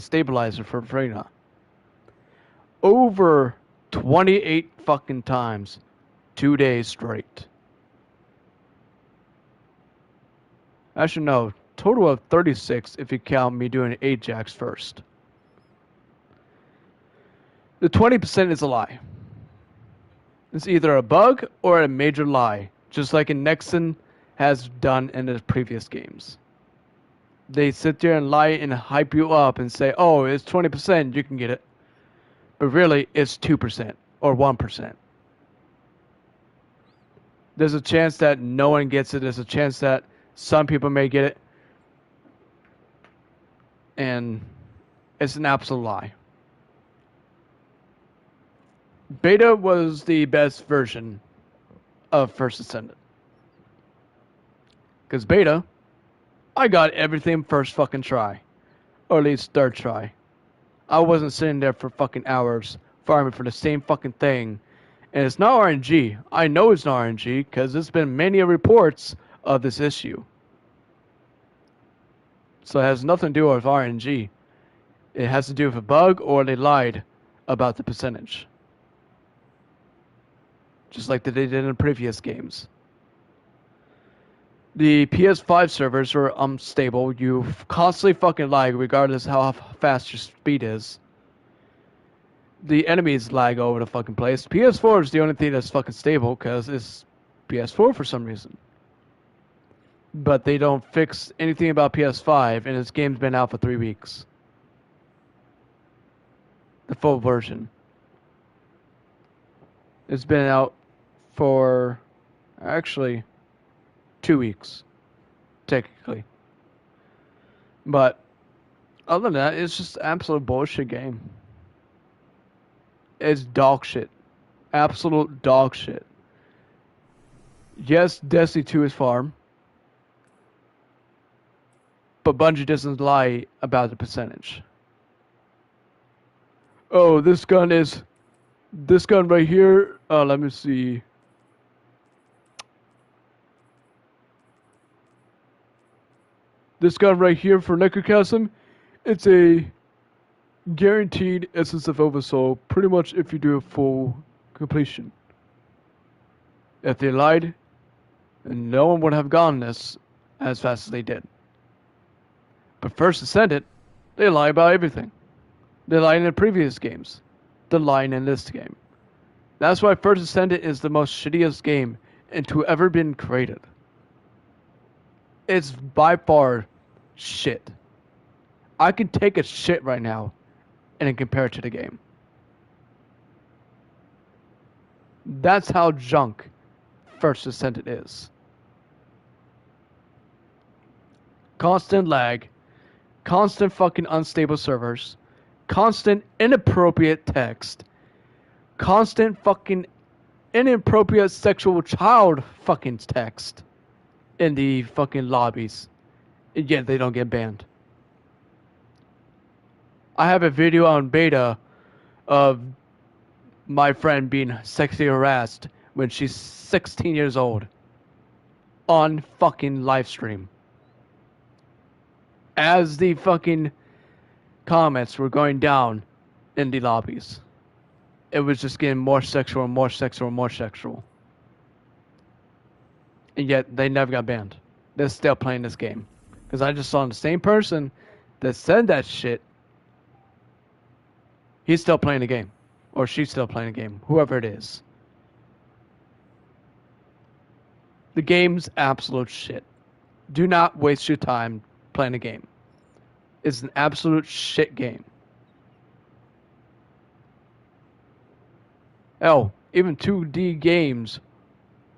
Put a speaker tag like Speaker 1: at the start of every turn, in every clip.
Speaker 1: stabilizer for free now. Over 28 fucking times, 2 days straight. Actually, no, total of 36 if you count me doing Ajax first. The 20% is a lie. It's either a bug or a major lie, just like Nexon has done in the previous games. They sit there and lie and hype you up and say, oh, it's 20%, you can get it. But really, it's 2% or 1%. There's a chance that no one gets it. There's a chance that some people may get it. And it's an absolute lie. Beta was the best version of First Descendant. Because beta, I got everything first fucking try. Or at least third try. I wasn't sitting there for fucking hours farming for the same fucking thing. And it's not RNG. I know it's not RNG because there's been many reports of this issue. So it has nothing to do with RNG. It has to do with a bug or they lied about the percentage. Just like they did in previous games. The PS5 servers are unstable. You constantly fucking lag regardless of how fast your speed is. The enemies lag all over the fucking place. PS4 is the only thing that's fucking stable because it's PS4 for some reason. But they don't fix anything about PS5 and this game's been out for 3 weeks. The full version. It's been out for actually 2 weeks, technically. But other than that, it's just absolute bullshit game. It's dog shit. Absolute dog shit. Yes, Destiny 2 is farm. But Bungie doesn't lie about the percentage. Oh, this gun right here, let me see. This gun right here for Necrochasm, it's a guaranteed Essence of Oversoul, pretty much if you do a full completion. If they lied, no one would have gotten this as fast as they did. But First Descendant, they lie about everything. They lied in the previous games. They're lying in this game. That's why First Descendant is the most shittiest game to ever been created. It's by far shit. I can take a shit right now and compare it to the game. That's how junk First Descendant is. Constant lag, constant fucking unstable servers, constant inappropriate text, constant fucking inappropriate sexual child fucking text in the fucking lobbies, and yet they don't get banned. I have a video on beta of my friend being sexually harassed when she's 16 years old on fucking live stream. As the fucking comments were going down in the lobbies, it was just getting more sexual and more sexual and more sexual. And yet, they never got banned. They're still playing this game. Because I just saw the same person that said that shit. He's still playing the game. Or she's still playing the game. Whoever it is. The game's absolute shit. Do not waste your time playing the game. It's an absolute shit game. Hell, even 2D games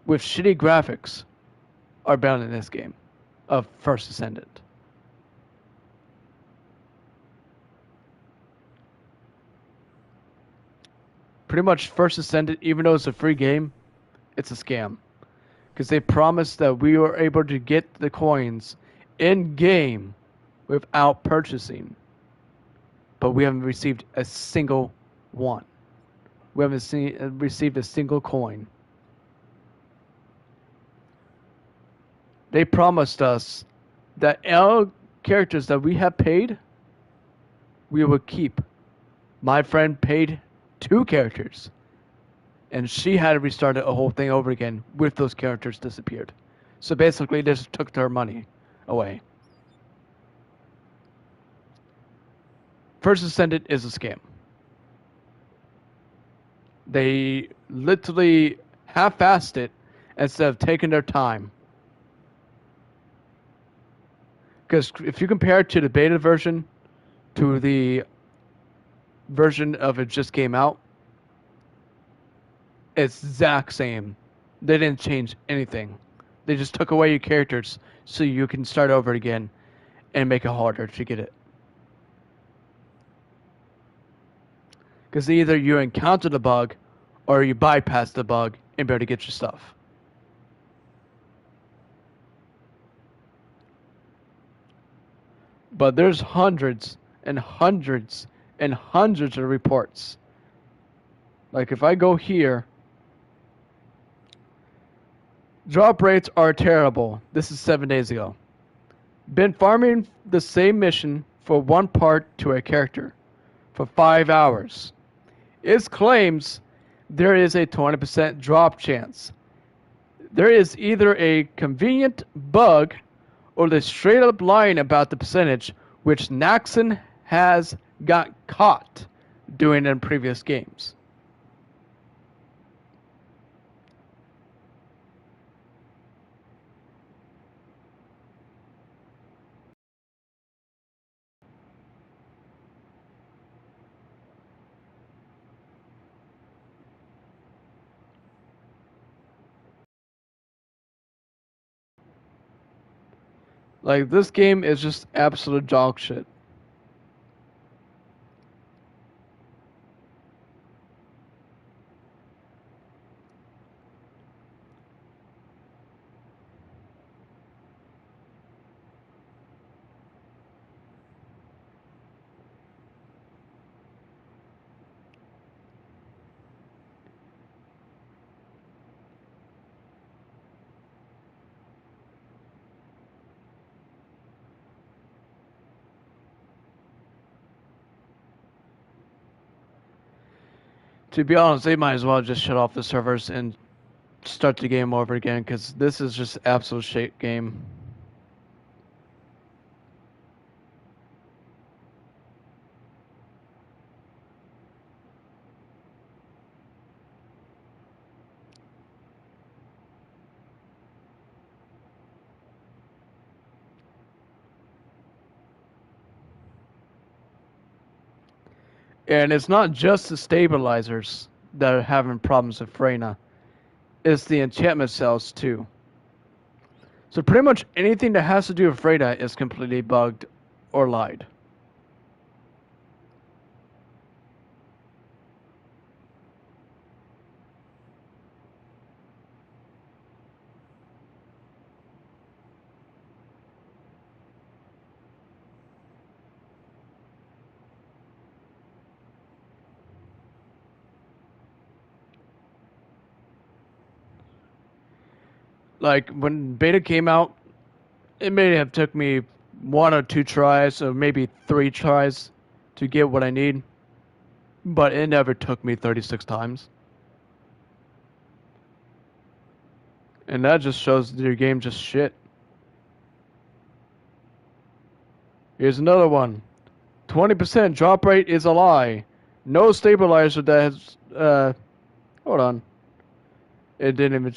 Speaker 1: with shitty graphics are bound in this game of First Descendant. Pretty much First Descendant, even though it's a free game, it's a scam. Because they promised that we were able to get the coins in-game without purchasing. But we haven't received a single one. We haven't received a single coin. They promised us that all characters that we have paid we would keep. My friend paid 2 characters, and she had to restart a whole thing over again with those characters disappeared. So basically, they just took their money away. First Descendant is a scam. They literally half-assed it instead of taking their time. Because if you compare it to the beta version to the version of it just came out, it's exact same. They didn't change anything. They just took away your characters so you can start over again and make it harder to get it. Because either you encounter the bug or you bypass the bug and be able to get your stuff. But there's hundreds and hundreds and hundreds of reports. Like if I go here, drop rates are terrible. This is 7 days ago. Been farming the same mission for one part to a character for 5 hours. It claims there is a 20% drop chance. There is either a convenient bug or they're straight up lying about the percentage, which Naxxon has got caught doing in previous games. Like, this game is just absolute dog shit. To be honest, they might as well just shut off the servers and start the game over again, because this is just absolute shit game. And it's not just the stabilizers that are having problems with Freyna. It's the enchantment cells too. So pretty much anything that has to do with Freyna is completely bugged or lied. Like when beta came out, it may have took me 1 or 2 tries, or maybe 3 tries to get what I need. But it never took me 36 times. And that just shows that your game just shit. Here's another one. 20% drop rate is a lie. No stabilizer that has, hold on. It didn't even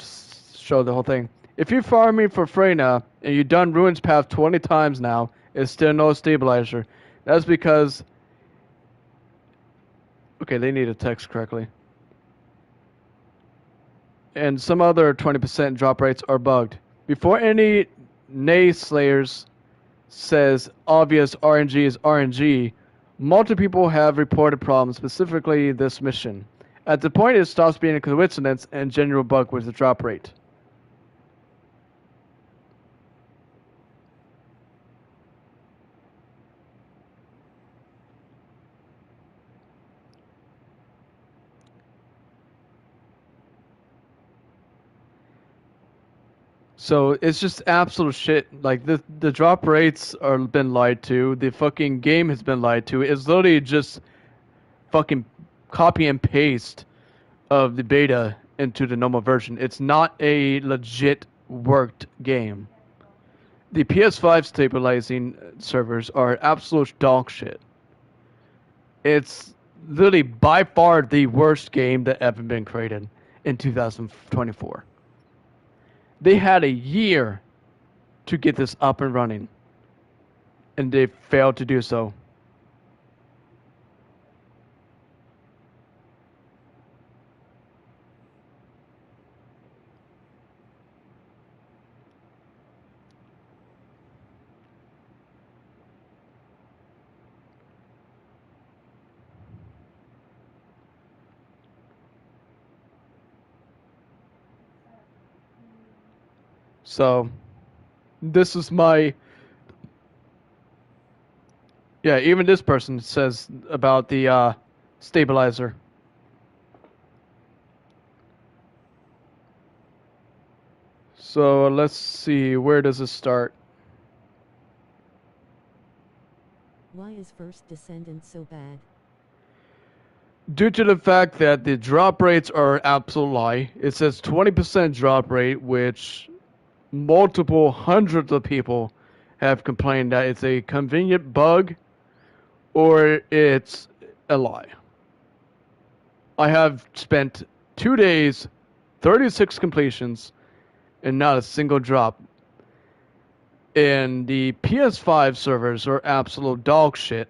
Speaker 1: show the whole thing. If you're farming for Freyna and you've done Ruins Path 20 times now, it's still no stabilizer. That's because... Okay, they need to text correctly. And some other 20% drop rates are bugged. Before any naysayers says obvious RNG is RNG, multiple people have reported problems, specifically this mission. At the point it stops being a coincidence and general bug with the drop rate. So it's just absolute shit. Like the drop rates are been lied to. The fucking game has been lied to. It's literally just fucking copy and paste of the beta into the normal version. It's not a legit worked game. The PS5 stabilizing servers are absolute dog shit. It's literally by far the worst game that ever been created in 2024. They had a year to get this up and running, and they failed to do so. So, this is my. Yeah, even this person says about the stabilizer. So, let's see, where does it start?
Speaker 2: Why is first Descendant so bad?
Speaker 1: Due to the fact that the drop rates are absolute lie. It says 20% drop rate, which multiple hundreds of people have complained that it's a convenient bug or it's a lie. I have spent 2 days, 36 completions, and not a single drop. And the PS5 servers are absolute dog shit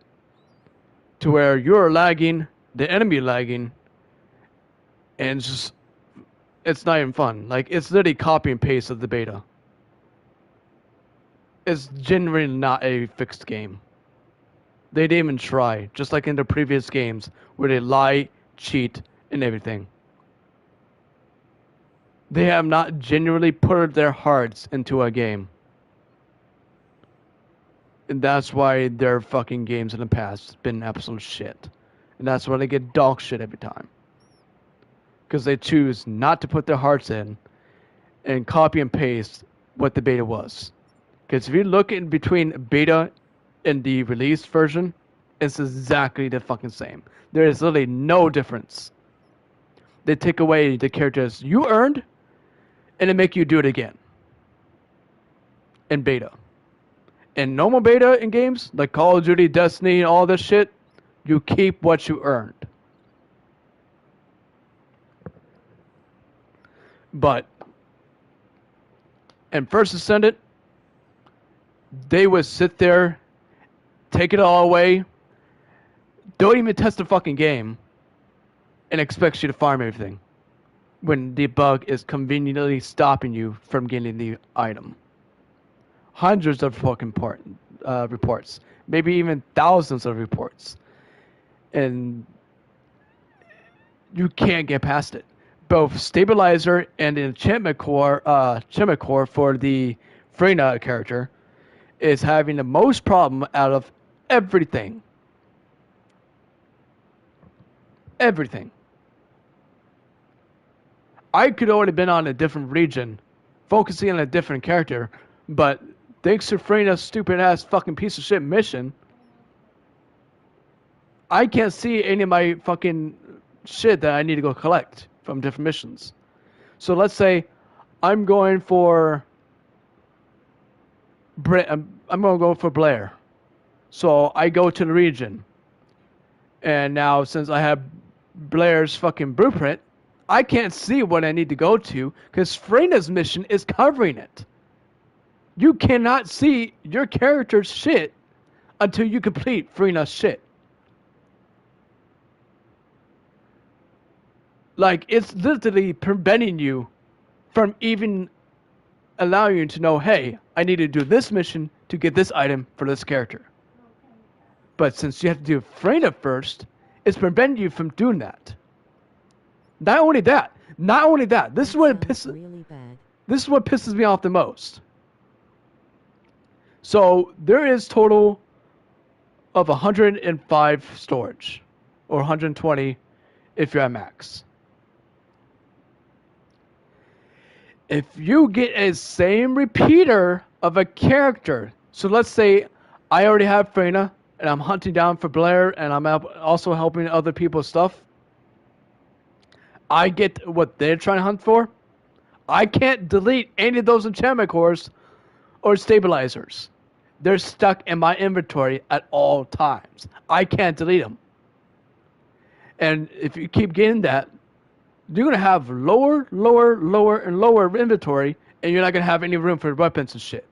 Speaker 1: to where you're lagging, the enemy lagging, and it's not even fun. Like, it's literally copy and paste of the beta. It's genuinely not a fixed game. They didn't even try, just like in the previous games where they lie, cheat, and everything. They have not genuinely put their hearts into a game. And that's why their fucking games in the past have been absolute shit. And that's why they get dog shit every time. Because they choose not to put their hearts in and copy and paste what the beta was. Because if you look in between beta and the released version, it's exactly the fucking same. There is literally no difference. They take away the characters you earned and they make you do it again. In beta. In normal beta in games, like Call of Duty, Destiny, and all this shit, you keep what you earned. But in First Descendant, they would sit there, take it all away, don't even test the fucking game, and expect you to farm everything when the bug is conveniently stopping you from getting the item. Hundreds of fucking reports, maybe even thousands of reports, and you can't get past it. Both stabilizer and the enchantment core for the Freyna character is having the most problem out of everything. Everything. I could already been on a different region, focusing on a different character, but thanks to Freyna's stupid ass fucking piece of shit mission, I can't see any of my fucking shit that I need to go collect from different missions. So let's say I'm going for I'm going to go for Blair. So I go to the region. And now since I have Blair's fucking blueprint, I can't see what I need to go to because Freyna's mission is covering it. You cannot see your character's shit until you complete Freyna's shit. Like, it's literally preventing you from even allowing you to know, hey, I need to do this mission to get this item for this character. But since you have to do Freyna first, it's preventing you from doing that. Not only that, this is what This is what pisses me off the most. So there is total of 105 storage, or 120 if you're at max. If you get a same repeater of a character, so let's say I already have Freyna and I'm hunting down for Blair and I'm also helping other people's stuff. I get what they're trying to hunt for. I can't delete any of those enchantment cores or stabilizers. They're stuck in my inventory at all times. I can't delete them. And if you keep getting that, you're gonna have lower, and lower inventory, and you're not gonna have any room for weapons and shit.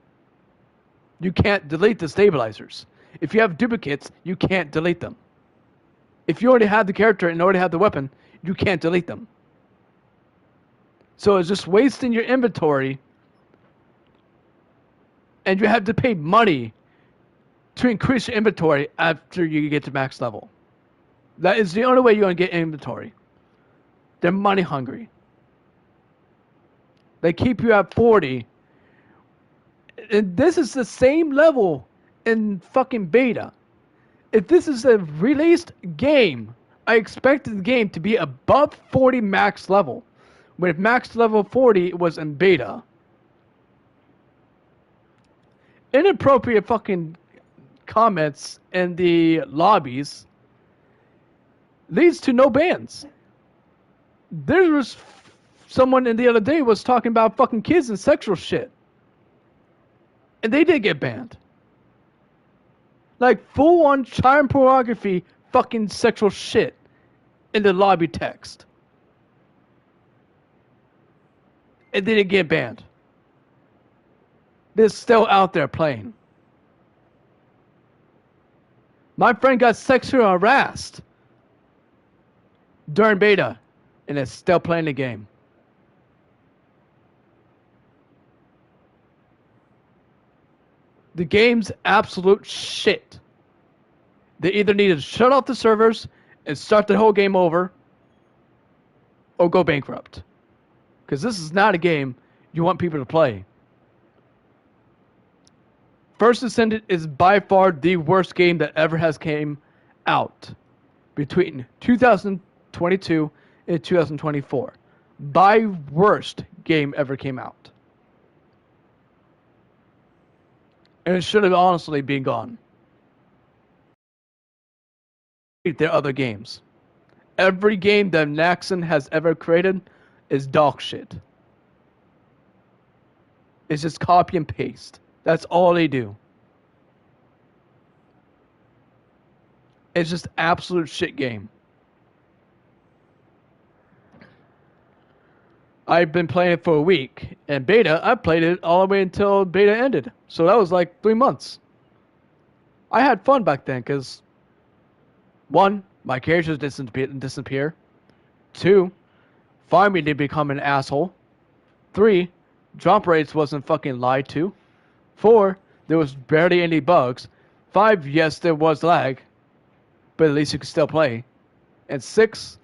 Speaker 1: You can't delete the stabilizers. If you have duplicates, you can't delete them. If you already have the character and already have the weapon, you can't delete them. So it's just wasting your inventory, and you have to pay money to increase your inventory after you get to max level. That is the only way you're gonna get inventory. They're money hungry. They keep you at 40. And this is the same level in fucking beta. If this is a released game, I expected the game to be above 40 max level. When if max level 40 was in beta. Inappropriate fucking comments in the lobbies leads to no bans. There was someone in the other day was talking about fucking kids and sexual shit. And they did get banned. Like full on child pornography fucking sexual shit in the lobby text. And they didn't get banned. They're still out there playing. My friend got sexually harassed during beta and is still playing the game. The game's absolute shit. They either need to shut off the servers and start the whole game over or go bankrupt. Because this is not a game you want people to play. First Descendant is by far the worst game that ever has came out between 2022 and 2024. By worst game ever came out. And it should have honestly been gone. Their other games. Every game that Naxxon has ever created is dog shit. It's just copy and paste. That's all they do. It's just absolute shit game. I've been playing it for a week. And beta, I played it all the way until beta ended. So that was like 3 months. I had fun back then because, one, my characters didn't disappear. 2, farming didn't become an asshole. 3, drop rates wasn't fucking lied to. 4, there was barely any bugs. 5, yes, there was lag, but at least you could still play. And 6,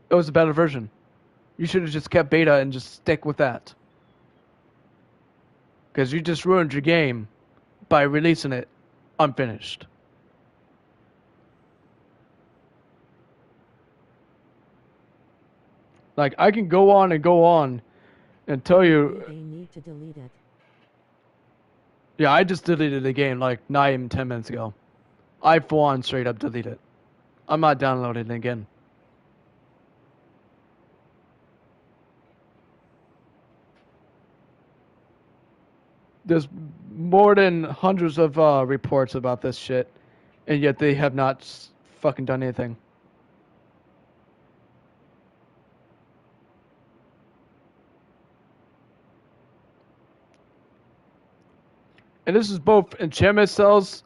Speaker 1: it was a better version. You should have just kept beta and just stick with that. Because you just ruined your game by releasing it unfinished. Like, I can go on and tell you.
Speaker 2: They need to delete it.
Speaker 1: Yeah, I just deleted the game like not even 10 minutes ago. I full on straight up delete it. I'm not downloading it again. There's more than hundreds of reports about this shit, and yet they have not fucking done anything. And this is both enchantment cells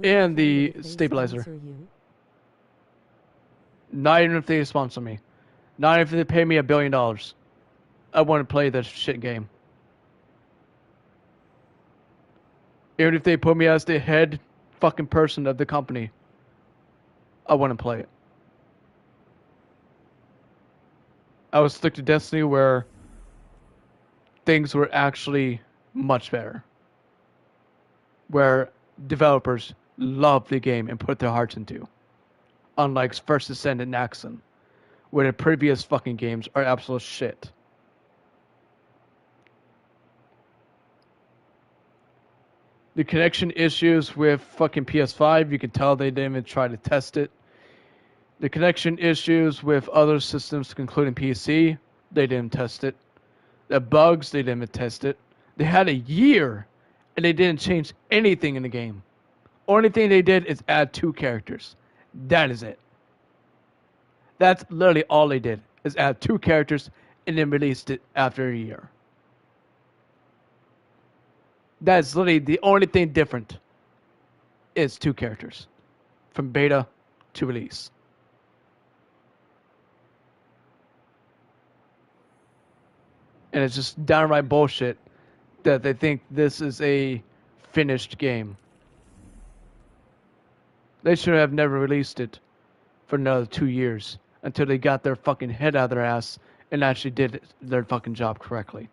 Speaker 1: and the stabilizer. Not even if they sponsor me. Not even if they pay me $1 billion. I want to play this shit game. Even if they put me as the head fucking person of the company, I want to play it. I would stick to Destiny where things were actually much better. Where developers love the game and put their hearts into. Unlike First Descendant and Naxxon, where the previous fucking games are absolute shit. The connection issues with fucking PS5, you can tell they didn't even try to test it. The connection issues with other systems, including PC, they didn't test it. The bugs, they didn't even test it. They had a year, and they didn't change anything in the game. Only thing they did is add 2 characters. That is it. That's literally all they did, is add 2 characters, and then released it after a year. That's literally the only thing different. Is 2 characters. From beta to release. And it's just downright bullshit that they think this is a finished game. They should have never released it for another 2 years until they got their fucking head out of their ass and actually did their fucking job correctly.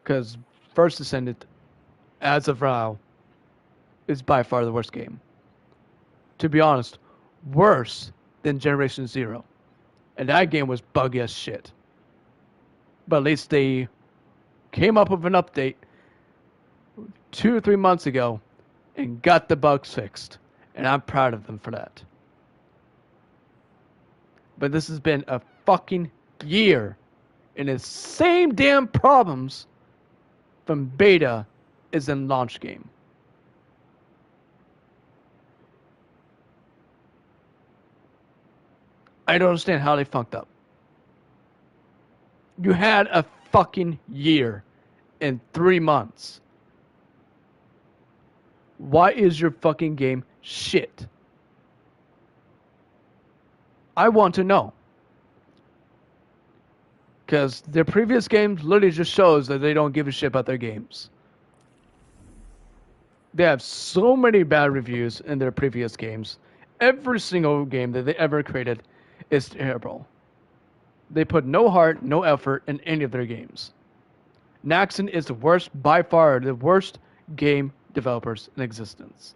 Speaker 1: Because First Descendant, as of now, is by far the worst game. To be honest, worse than Generation Zero. And that game was buggy as shit. But at least they came up with an update 2 or 3 months ago and got the bugs fixed. And I'm proud of them for that. But this has been a fucking year. And the same damn problems from beta is in launch game. I don't understand how they fucked up. You had a fucking year in 3 months. Why is your fucking game shit? I want to know. Because their previous games literally just shows that they don't give a shit about their games. They have so many bad reviews in their previous games. Every single game that they ever created is terrible. They put no heart, no effort in any of their games. Naxxon is the worst, by far, the worst game developers in existence.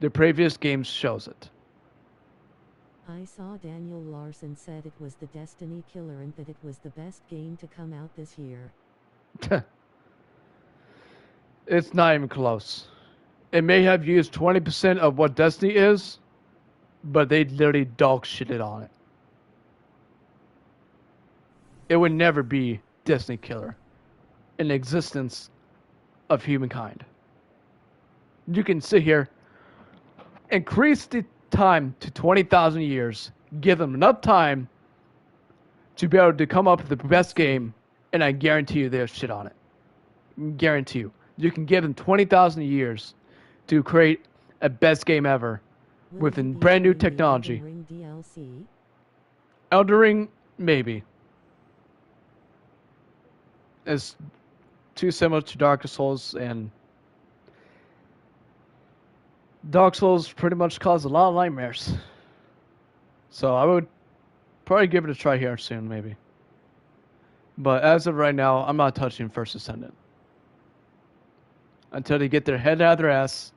Speaker 1: Their previous games shows it.
Speaker 2: I saw Daniel Larson said it was the Destiny killer and that it was the best game to come out this year.
Speaker 1: It's not even close. It may have used 20% of what Destiny is, but they literally dog shitted on it. It would never be Destiny killer in the existence of humankind. You can sit here, increase the time to 20,000 years, give them enough time to be able to come up with the best game, and I guarantee you they'll shit on it. Guarantee you. You can give them 20,000 years to create a best game ever with a brand new technology.
Speaker 2: Elden Ring DLC?
Speaker 1: Elden Ring, maybe. It's too similar to Dark Souls, and Dark Souls pretty much caused a lot of nightmares. So I would probably give it a try here soon, maybe. But as of right now, I'm not touching First Descendant until they get their head out of their ass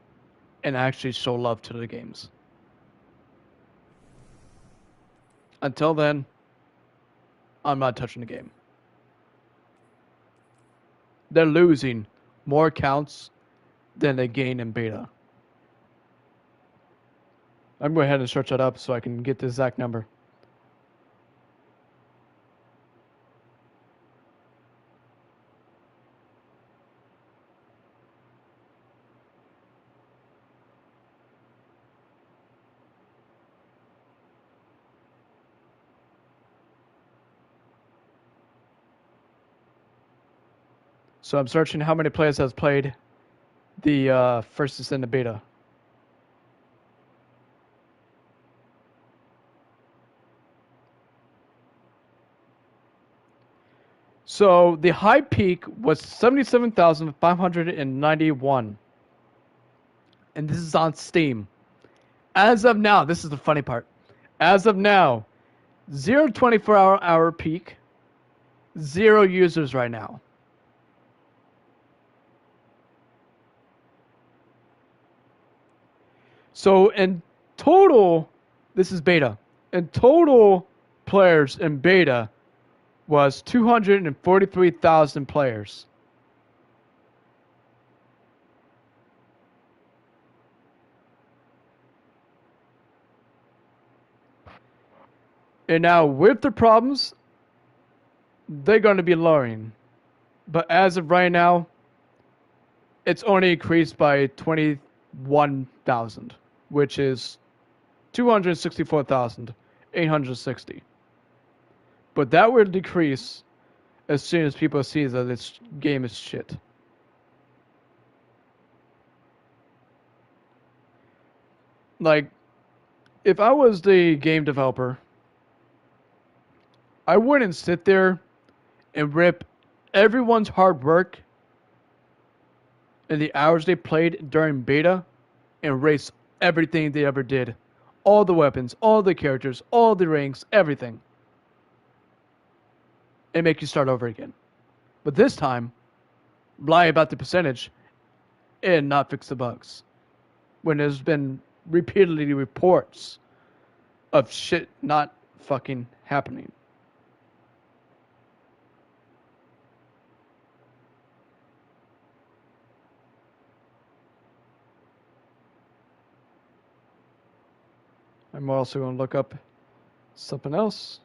Speaker 1: and actually show love to the games. Until then, I'm not touching the game. They're losing more counts than they gain in beta. I'm going ahead and search that up so I can get the exact number. So I'm searching how many players has played the First Descendant beta. So the high peak was 77,591. And this is on Steam. As of now, this is the funny part. As of now, 0 24-hour peak, 0 users right now. So in total, This is beta. And total players in beta was 243,000 players. And now with the problems, they're going to be lowering. But as of right now, it's only increased by 21,000, which is 264,860. But that will decrease as soon as people see that this game is shit. Like, if I was the game developer, I wouldn't sit there and rip everyone's hard work and the hours they played during beta and erase everything they ever did. All the weapons, all the characters, all the ranks, everything. And make you start over again. But this time, lie about the percentage and not fix the bugs. When there's been repeatedly reports of shit not fucking happening. I'm also going to look up something else.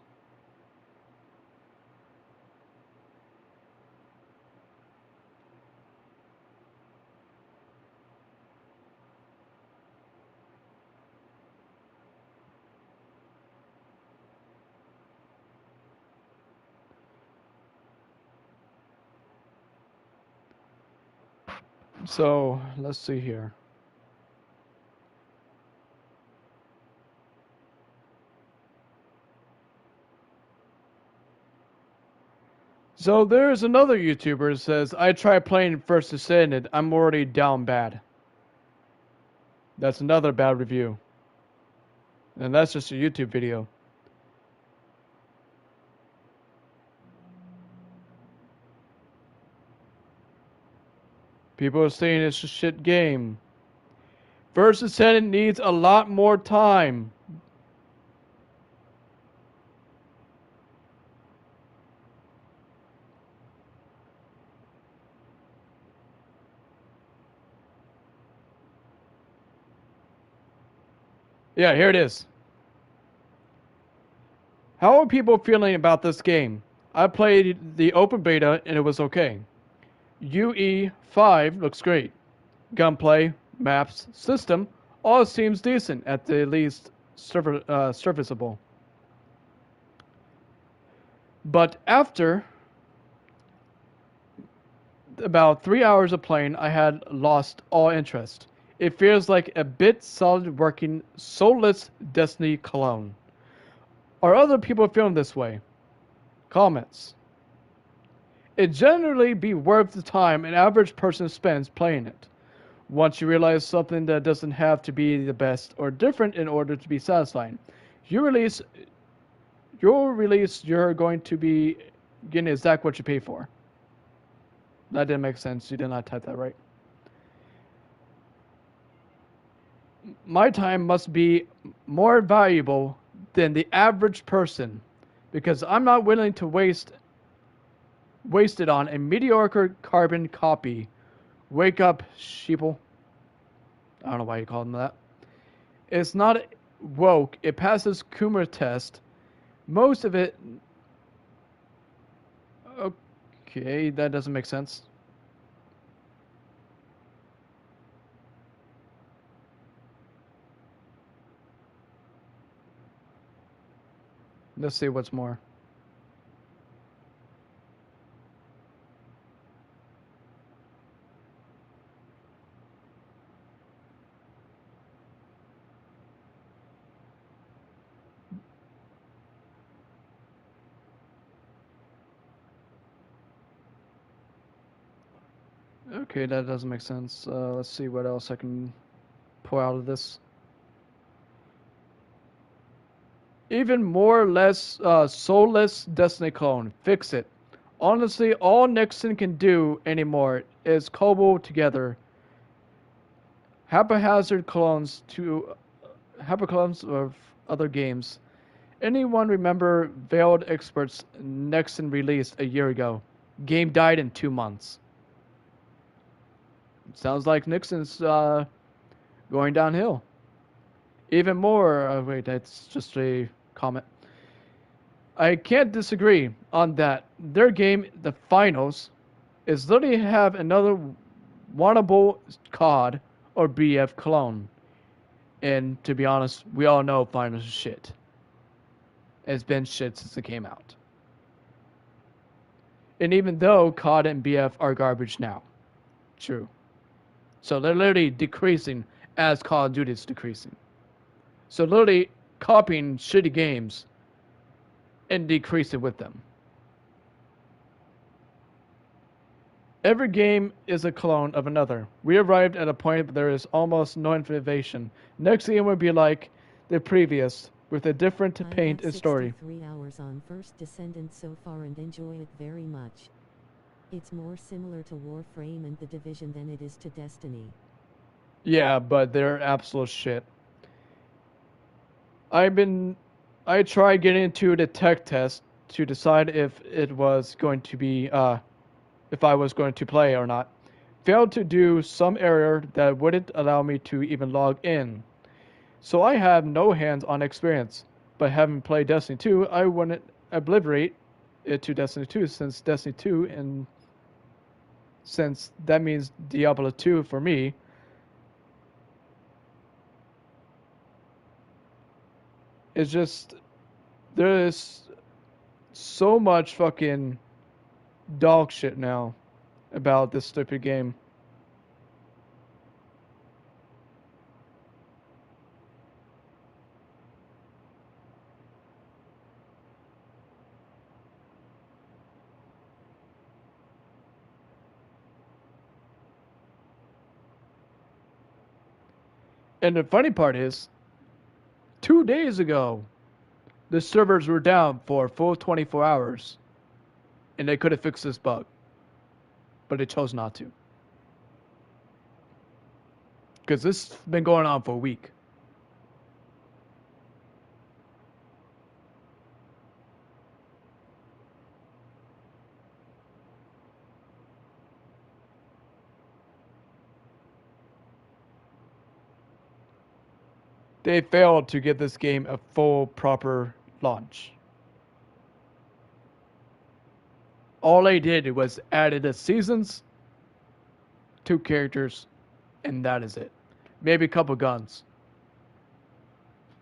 Speaker 1: So, let's see here. So there's another YouTuber that says, I tried playing First Descendant, I'm already down bad. That's another bad review. And that's just a YouTube video. People are saying it's a shit game. First Descendant needs a lot more time. Yeah, here it is. How are people feeling about this game? I played the open beta and it was okay. UE5 looks great. Gunplay, maps, system, all seems decent at the least serviceable. But after about 3 hours of playing, I had lost all interest. It feels like a bit solid working, soulless Destiny clone. Are other people feeling this way? Comments. It generally be worth the time an average person spends playing it. Once you realize something that doesn't have to be the best or different in order to be satisfying, you're going to be getting exactly what you pay for. That didn't make sense. You did not type that right. My time must be more valuable than the average person because I'm not willing to waste it on a mediocre carbon copy. Wake up, sheeple. I don't know why you call them that. It's not woke. It passes Coomer test. Most of it... Okay, that doesn't make sense. Let's see what's more. Okay, that doesn't make sense. Let's see what else I can pull out of this. Even more or less soulless Destiny clone. Fix it. Honestly, all Nixon can do anymore is cobble together haphazard clones of other games. Anyone remember Veiled Experts Nexon released a year ago? Game died in 2 months. Sounds like Nixon's going downhill. Even more. Wait, that's just a comment. I can't disagree on that. Their game, the finals, is literally have another wannable COD or BF clone. And to be honest, we all know finals is shit. It's been shit since it came out. And even though COD and BF are garbage now, true. So they're literally decreasing as Call of Duty is decreasing. So literally copying shitty games and decreasing with them. Every game is a clone of another. We arrived at a point where there is almost no innovation. Next game would be like the previous, with a different paint and story.
Speaker 2: 3 hours on First Descendant so far and enjoy it very much. It's more similar to Warframe and The Division than it is to Destiny.
Speaker 1: Yeah, but they're absolute shit. I tried getting into the tech test to decide if it was going to be if I was going to play or not. Failed to do some error that wouldn't allow me to even log in. So I have no hands-on experience, but having played Destiny 2, I wouldn't obliterate it to Destiny 2 since Destiny 2 and since that means Diablo 2 for me. It's just there is so much fucking dog shit now about this stupid game. And the funny part is, 2 days ago, the servers were down for a full 24 hours, and they could have fixed this bug, but they chose not to. Because this has been going on for a week. They failed to give this game a full, proper launch. All they did was added the seasons, 2 characters, and that is it. Maybe a couple guns.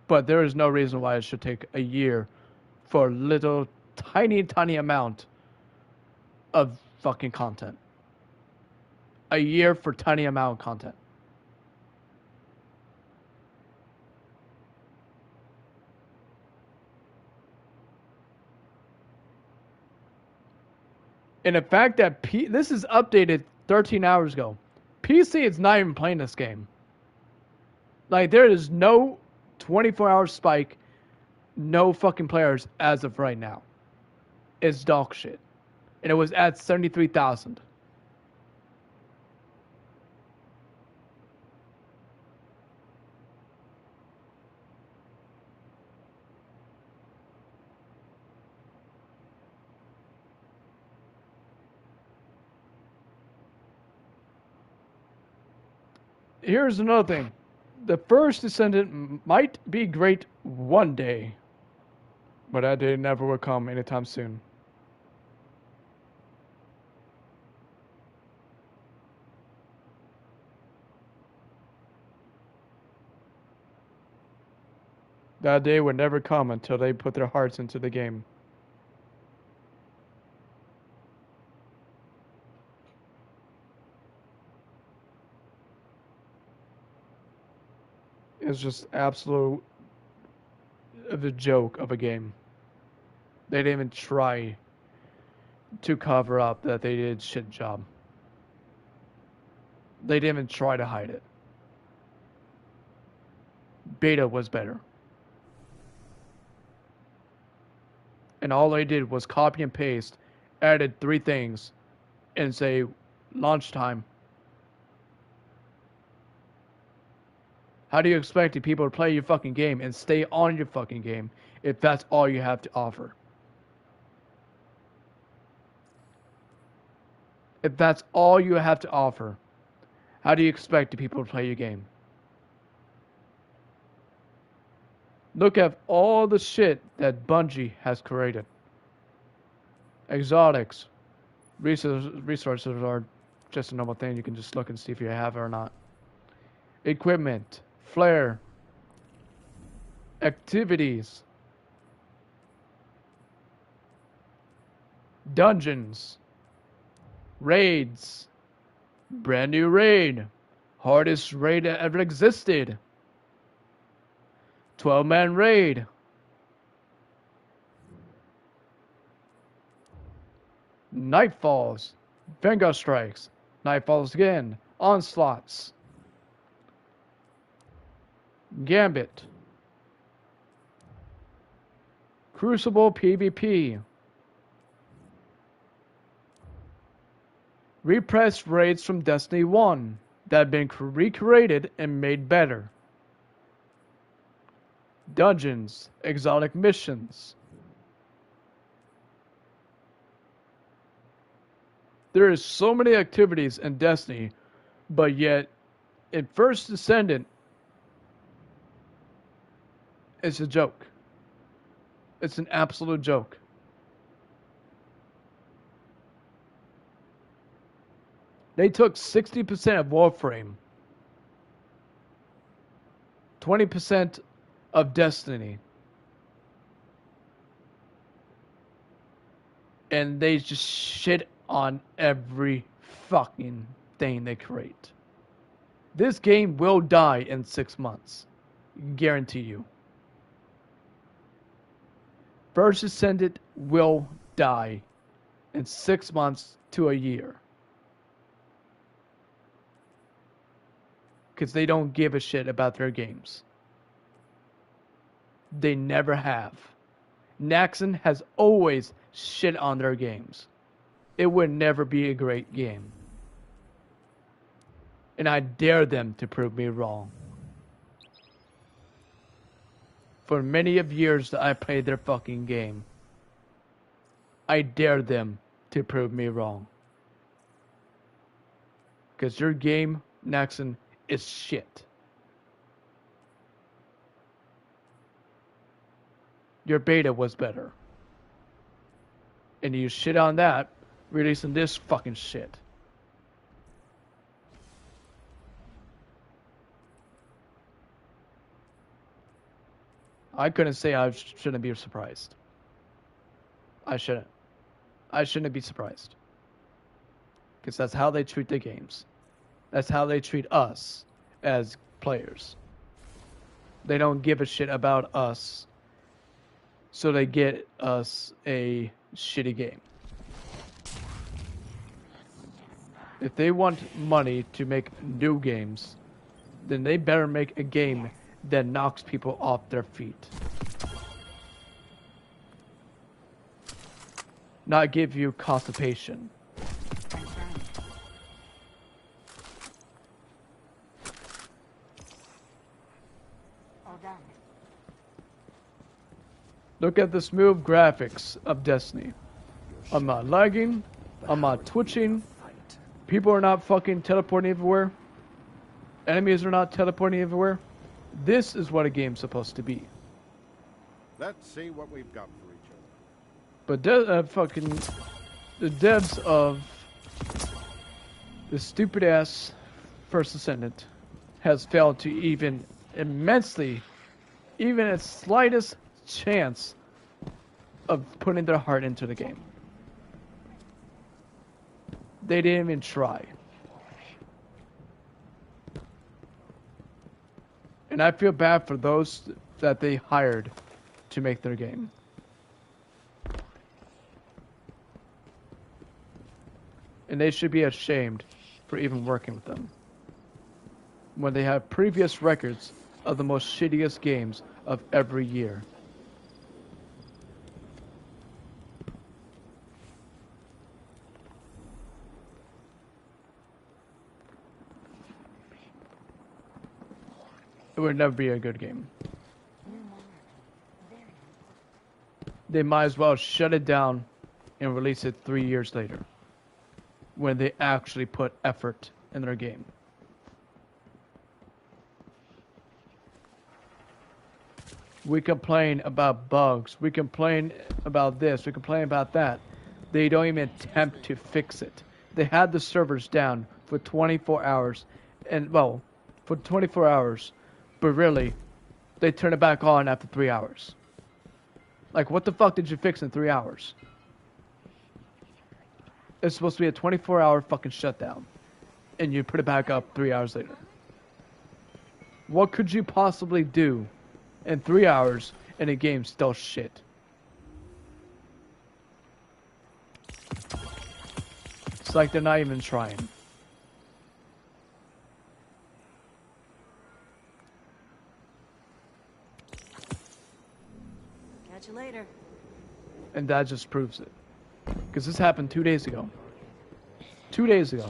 Speaker 1: But there is no reason why it should take a year for a little tiny amount of fucking content. A year for tiny amount of content. And the fact that this is updated 13 hours ago. PC is not even playing this game. Like, there is no 24-hour spike, no fucking players as of right now. It's dog shit. And it was at 73,000. Here's another thing. The first Descendant might be great one day, but that day never will come anytime soon. That day would never come until they put their hearts into the game. It's just absolute of a joke of a game. They didn't even try to cover up that they did a shit job. They didn't even try to hide it. Beta was better. And all they did was copy and paste, added 3 things, and say launch time. How do you expect the people to play your fucking game and stay on your fucking game if that's all you have to offer? If that's all you have to offer, how do you expect the people to play your game? Look at all the shit that Bungie has created. Exotics, resources are just a normal thing. You can just look and see if you have it or not. Equipment, flair, activities, dungeons, raids, brand new raid, hardest raid that ever existed, 12-man raid, nightfalls, Vanguard strikes, nightfalls again, onslaughts, gambit, crucible PvP, repressed raids from Destiny 1 that have been recreated and made better, dungeons, exotic missions. There is so many activities in Destiny, but yet in First Descendant, it's a joke. It's an absolute joke. They took 60% of Warframe, 20% of Destiny, and they just shit on every fucking thing they create. This game will die in 6 months. Guarantee you. First Descendant will die in 6 months to a year. Because they don't give a shit about their games. They never have. Naxxon has always shit on their games. It would never be a great game. And I dare them to prove me wrong. For many of years that I played their fucking game, I dare them to prove me wrong. Because your game, Naxxon, is shit. Your beta was better. And you shit on that, releasing this fucking shit. I couldn't say I shouldn't be surprised. I shouldn't. I shouldn't be surprised. Because that's how they treat the games. That's how they treat us as players. They don't give a shit about us, so they get us a shitty game. If they want money to make new games, then they better make a game that knocks people off their feet. Not give you constipation. Look at the smooth graphics of Destiny. I'm not lagging. I'm not twitching. People are not fucking teleporting everywhere. Enemies are not teleporting everywhere. This is what a game's supposed to be.
Speaker 3: Let's see what we've got for each other.
Speaker 1: But the devs of the stupid ass First Descendant has failed to even immensely, even a slightest chance of putting their heart into the game. They didn't even try. And I feel bad for those that they hired to make their game. And they should be ashamed for even working with them, when they have previous records of the most shittiest games of every year. it would never be a good game. They might as well shut it down and release it 3 years later, when they actually put effort in their game. We complain about bugs, we complain about this, we complain about that. They don't even attempt to fix it. They had the servers down for 24 hours, and well, for 24 hours, but really, they turn it back on after 3 hours. Like, what the fuck did you fix in 3 hours? It's supposed to be a 24-hour fucking shutdown, and you put it back up 3 hours later. What could you possibly do in 3 hours and a game still shit? It's like they're not even trying.
Speaker 4: Catch you later.
Speaker 1: And that just proves it. Because this happened 2 days ago. 2 days ago.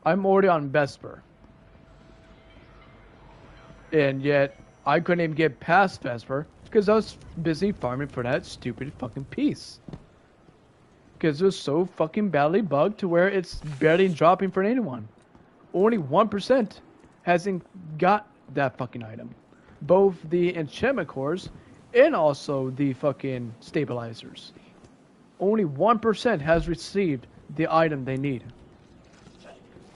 Speaker 1: I'm already on Vesper. And yet, I couldn't even get past Vesper because I was busy farming for that stupid fucking piece. Because it was so fucking badly bugged to where it's barely dropping for anyone. Only 1% hasn't got that fucking item. Both the enchantment cores and also the fucking stabilizers. Only 1% has received the item they need.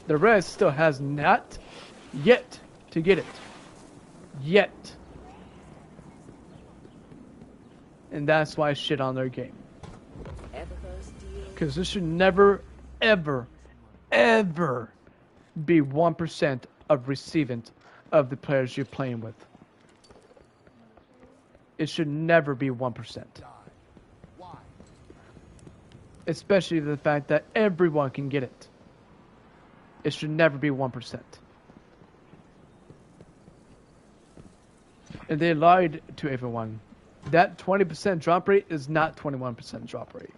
Speaker 1: The rest still has not yet to get it. Yet. And that's why I shit on their game. Because this should never, ever, ever be 1% of receiving of the players you're playing with. It should never be 1%. Especially the fact that everyone can get it. It should never be 1%. And they lied to everyone. That 20% drop rate is not 21% drop rate.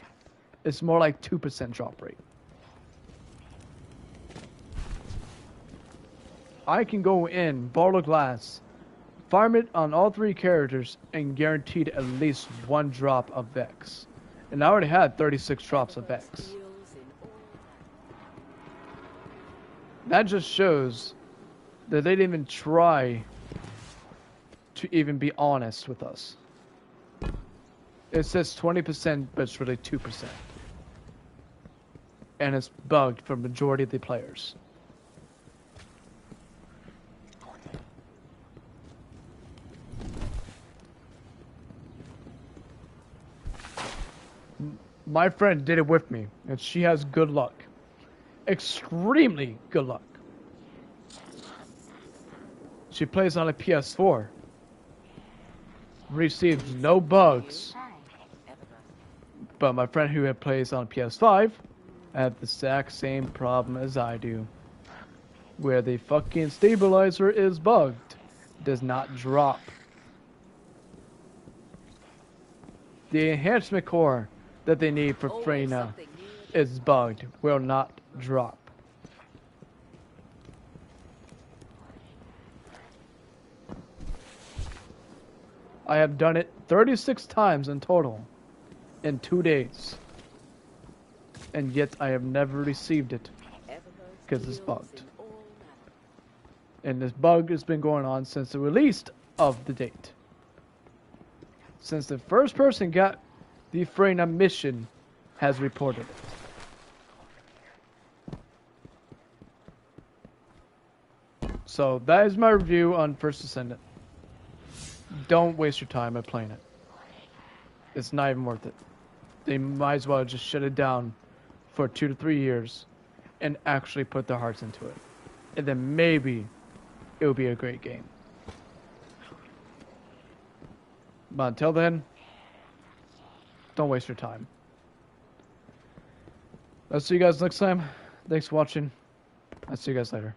Speaker 1: It's more like 2% drop rate. I can go in, borrow glass, farm it on all 3 characters, and guaranteed at least 1 drop of Vex. And I already had 36 drops of Vex. That just shows that they didn't even try to even be honest with us. It says 20%, but it's really 2%. And it's bugged for majority of the players. My friend did it with me, and she has good luck. Extremely good luck. She plays on a PS4. Receives no bugs. But my friend who plays on PS5 had the exact same problem as I do. Where the fucking stabilizer is bugged. Does not drop. The enhancement core that they need for Freyna is bugged. Will not drop. I have done it 36 times in total in 2 days. And yet I have never received it because it's bugged. And this bug has been going on since the release of the date. Since the first person got the Freyna mission has reported it. So that is my review on First Descendant. Don't waste your time by playing it. It's not even worth it. They might as well just shut it down for 2 to 3 years and actually put their hearts into it. And then maybe it will be a great game. But until then, don't waste your time. I'll see you guys next time. Thanks for watching. I'll see you guys later.